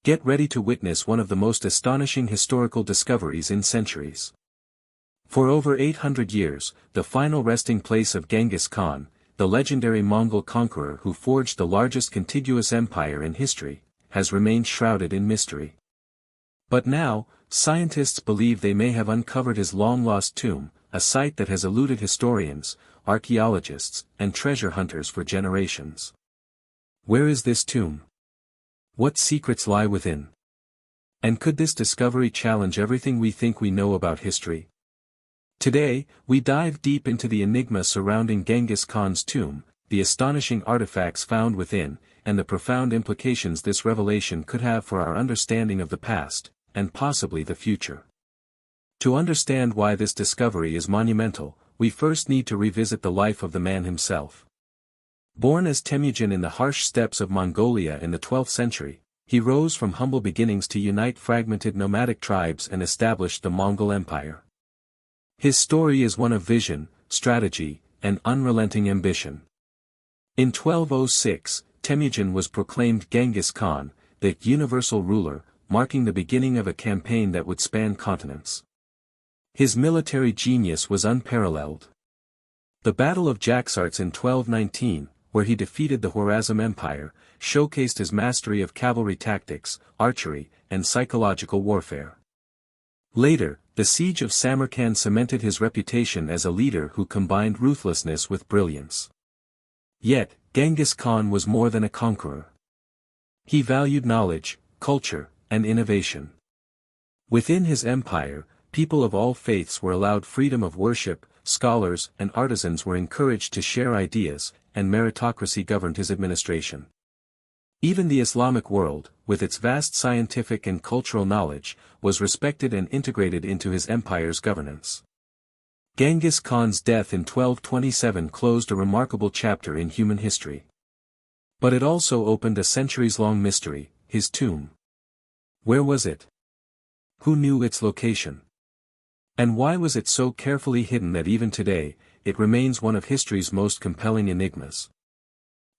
Get ready to witness one of the most astonishing historical discoveries in centuries. For over 800 years, the final resting place of Genghis Khan, the legendary Mongol conqueror who forged the largest contiguous empire in history, has remained shrouded in mystery. But now, scientists believe they may have uncovered his long-lost tomb, a site that has eluded historians, archaeologists, and treasure hunters for generations. Where is this tomb? What secrets lie within? And could this discovery challenge everything we think we know about history? Today, we dive deep into the enigma surrounding Genghis Khan's tomb, the astonishing artifacts found within, and the profound implications this revelation could have for our understanding of the past, and possibly the future. To understand why this discovery is monumental, we first need to revisit the life of the man himself. Born as Temujin in the harsh steppes of Mongolia in the 12th century, he rose from humble beginnings to unite fragmented nomadic tribes and establish the Mongol Empire. His story is one of vision, strategy, and unrelenting ambition. In 1206, Temujin was proclaimed Genghis Khan, the universal ruler, marking the beginning of a campaign that would span continents. His military genius was unparalleled. The Battle of Jaxartes in 1219, where he defeated the Khwarezm Empire, showcased his mastery of cavalry tactics, archery, and psychological warfare. Later, the siege of Samarkand cemented his reputation as a leader who combined ruthlessness with brilliance. Yet, Genghis Khan was more than a conqueror. He valued knowledge, culture, and innovation. Within his empire, people of all faiths were allowed freedom of worship, scholars and artisans were encouraged to share ideas, and meritocracy governed his administration. Even the Islamic world, with its vast scientific and cultural knowledge, was respected and integrated into his empire's governance. Genghis Khan's death in 1227 closed a remarkable chapter in human history. But it also opened a centuries-long mystery, his tomb. Where was it? Who knew its location? And why was it so carefully hidden that even today, it remains one of history's most compelling enigmas?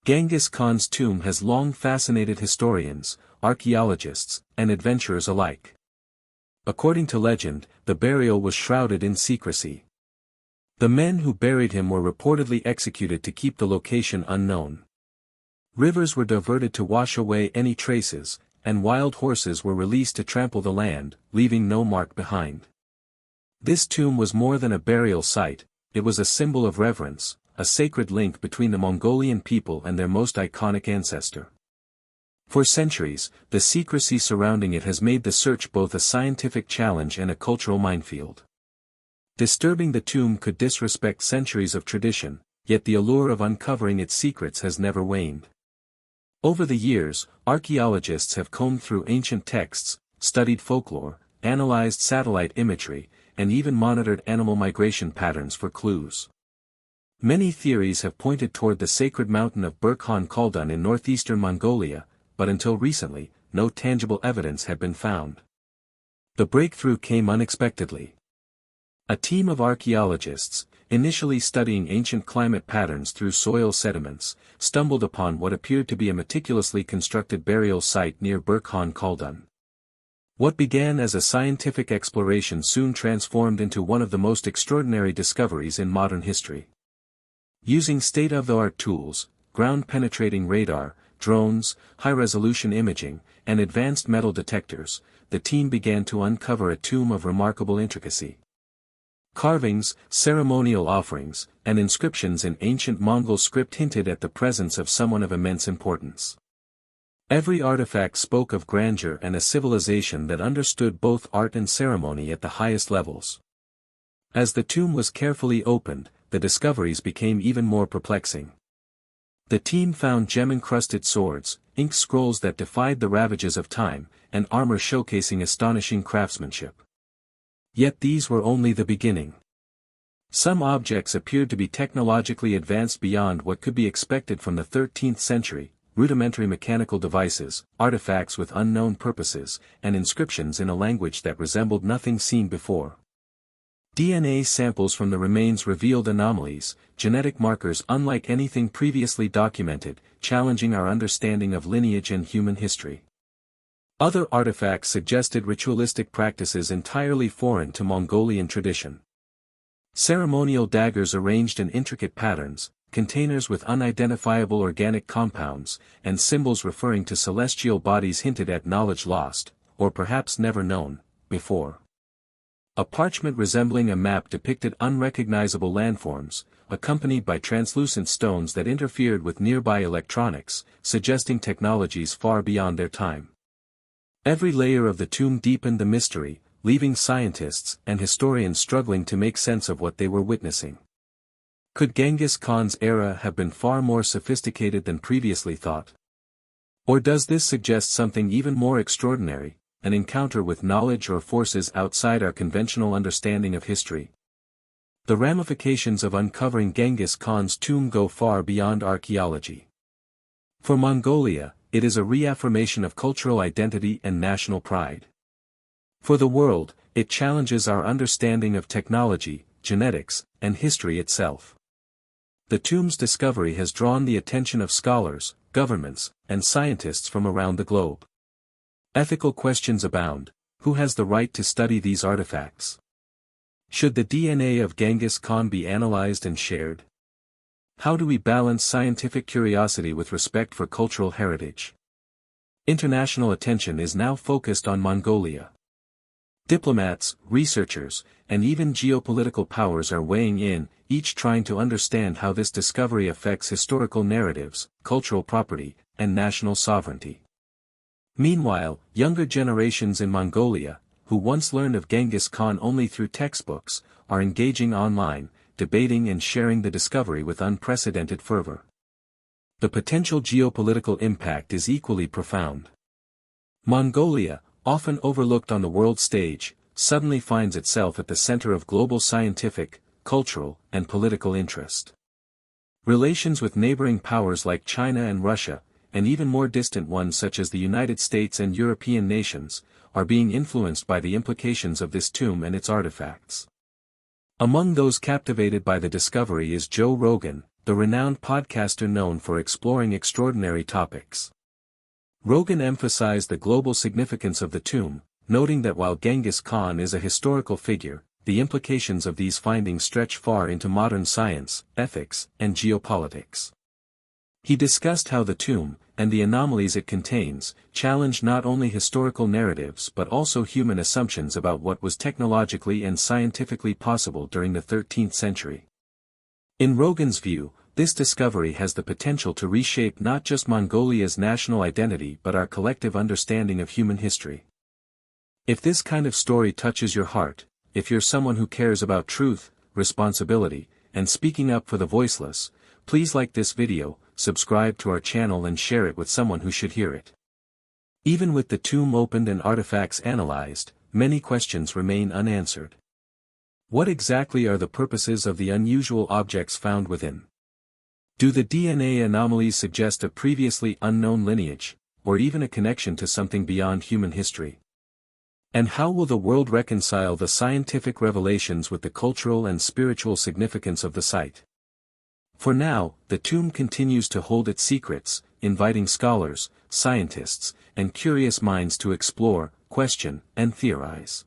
Genghis Khan's tomb has long fascinated historians, archaeologists, and adventurers alike. According to legend, the burial was shrouded in secrecy. The men who buried him were reportedly executed to keep the location unknown. Rivers were diverted to wash away any traces, and wild horses were released to trample the land, leaving no mark behind. This tomb was more than a burial site, it was a symbol of reverence, a sacred link between the Mongolian people and their most iconic ancestor. For centuries, the secrecy surrounding it has made the search both a scientific challenge and a cultural minefield. Disturbing the tomb could disrespect centuries of tradition, yet the allure of uncovering its secrets has never waned. Over the years, archaeologists have combed through ancient texts, studied folklore, analyzed satellite imagery, and even monitored animal migration patterns for clues. Many theories have pointed toward the sacred mountain of Burkhan Khaldun in northeastern Mongolia, but until recently, no tangible evidence had been found. The breakthrough came unexpectedly. A team of archaeologists, initially studying ancient climate patterns through soil sediments, stumbled upon what appeared to be a meticulously constructed burial site near Burkhan Khaldun. What began as a scientific exploration soon transformed into one of the most extraordinary discoveries in modern history. Using state-of-the-art tools, ground-penetrating radar, drones, high-resolution imaging, and advanced metal detectors, the team began to uncover a tomb of remarkable intricacy. Carvings, ceremonial offerings, and inscriptions in ancient Mongol script hinted at the presence of someone of immense importance. Every artifact spoke of grandeur and a civilization that understood both art and ceremony at the highest levels. As the tomb was carefully opened, the discoveries became even more perplexing. The team found gem-encrusted swords, ink scrolls that defied the ravages of time, and armor showcasing astonishing craftsmanship. Yet these were only the beginning. Some objects appeared to be technologically advanced beyond what could be expected from the 13th century, rudimentary mechanical devices, artifacts with unknown purposes, and inscriptions in a language that resembled nothing seen before. DNA samples from the remains revealed anomalies, genetic markers unlike anything previously documented, challenging our understanding of lineage and human history. Other artifacts suggested ritualistic practices entirely foreign to Mongolian tradition. Ceremonial daggers arranged in intricate patterns, containers with unidentifiable organic compounds, and symbols referring to celestial bodies hinted at knowledge lost, or perhaps never known, before. A parchment resembling a map depicted unrecognizable landforms, accompanied by translucent stones that interfered with nearby electronics, suggesting technologies far beyond their time. Every layer of the tomb deepened the mystery, leaving scientists and historians struggling to make sense of what they were witnessing. Could Genghis Khan's era have been far more sophisticated than previously thought? Or does this suggest something even more extraordinary, an encounter with knowledge or forces outside our conventional understanding of history? The ramifications of uncovering Genghis Khan's tomb go far beyond archaeology. For Mongolia, it is a reaffirmation of cultural identity and national pride. For the world, it challenges our understanding of technology, genetics, and history itself. The tomb's discovery has drawn the attention of scholars, governments, and scientists from around the globe. Ethical questions abound. Who has the right to study these artifacts? Should the DNA of Genghis Khan be analyzed and shared? How do we balance scientific curiosity with respect for cultural heritage? International attention is now focused on Mongolia. Diplomats, researchers, and even geopolitical powers are weighing in, each trying to understand how this discovery affects historical narratives, cultural property, and national sovereignty. Meanwhile, younger generations in Mongolia, who once learned of Genghis Khan only through textbooks, are engaging online, debating and sharing the discovery with unprecedented fervor. The potential geopolitical impact is equally profound. Mongolia, often overlooked on the world stage, suddenly finds itself at the center of global scientific, cultural, and political interest. Relations with neighboring powers like China and Russia, and even more distant ones such as the United States and European nations, are being influenced by the implications of this tomb and its artifacts. Among those captivated by the discovery is Joe Rogan, the renowned podcaster known for exploring extraordinary topics. Rogan emphasized the global significance of the tomb, noting that while Genghis Khan is a historical figure, the implications of these findings stretch far into modern science, ethics, and geopolitics. He discussed how the tomb, and the anomalies it contains, challenge not only historical narratives but also human assumptions about what was technologically and scientifically possible during the 13th century. In Rogan's view, this discovery has the potential to reshape not just Mongolia's national identity but our collective understanding of human history. If this kind of story touches your heart, if you're someone who cares about truth, responsibility, and speaking up for the voiceless, please like this video, subscribe to our channel and share it with someone who should hear it. Even with the tomb opened and artifacts analyzed, many questions remain unanswered. What exactly are the purposes of the unusual objects found within? Do the DNA anomalies suggest a previously unknown lineage, or even a connection to something beyond human history? And how will the world reconcile the scientific revelations with the cultural and spiritual significance of the site? For now, the tomb continues to hold its secrets, inviting scholars, scientists, and curious minds to explore, question, and theorize.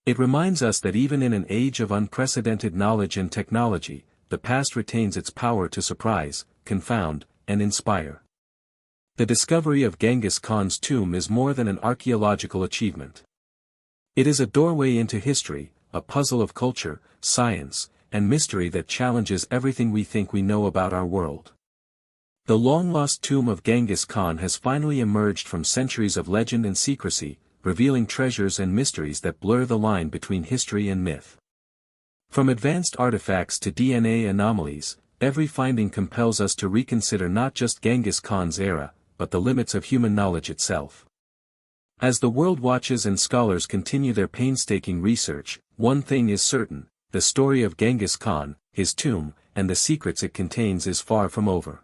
It reminds us that even in an age of unprecedented knowledge and technology, the past retains its power to surprise, confound, and inspire. The discovery of Genghis Khan's tomb is more than an archaeological achievement. It is a doorway into history, a puzzle of culture, science, and mystery that challenges everything we think we know about our world. The long-lost tomb of Genghis Khan has finally emerged from centuries of legend and secrecy, revealing treasures and mysteries that blur the line between history and myth. From advanced artifacts to DNA anomalies, every finding compels us to reconsider not just Genghis Khan's era, but the limits of human knowledge itself. As the world watches and scholars continue their painstaking research, one thing is certain: the story of Genghis Khan, his tomb, and the secrets it contains is far from over.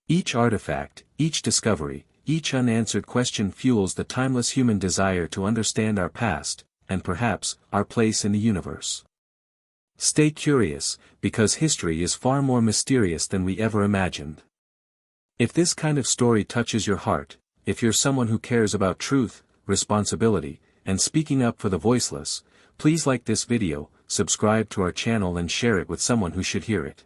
Each artifact, each discovery, each unanswered question fuels the timeless human desire to understand our past, and perhaps, our place in the universe. Stay curious, because history is far more mysterious than we ever imagined. If this kind of story touches your heart, if you're someone who cares about truth, responsibility, and speaking up for the voiceless, please like this video, subscribe to our channel and share it with someone who should hear it.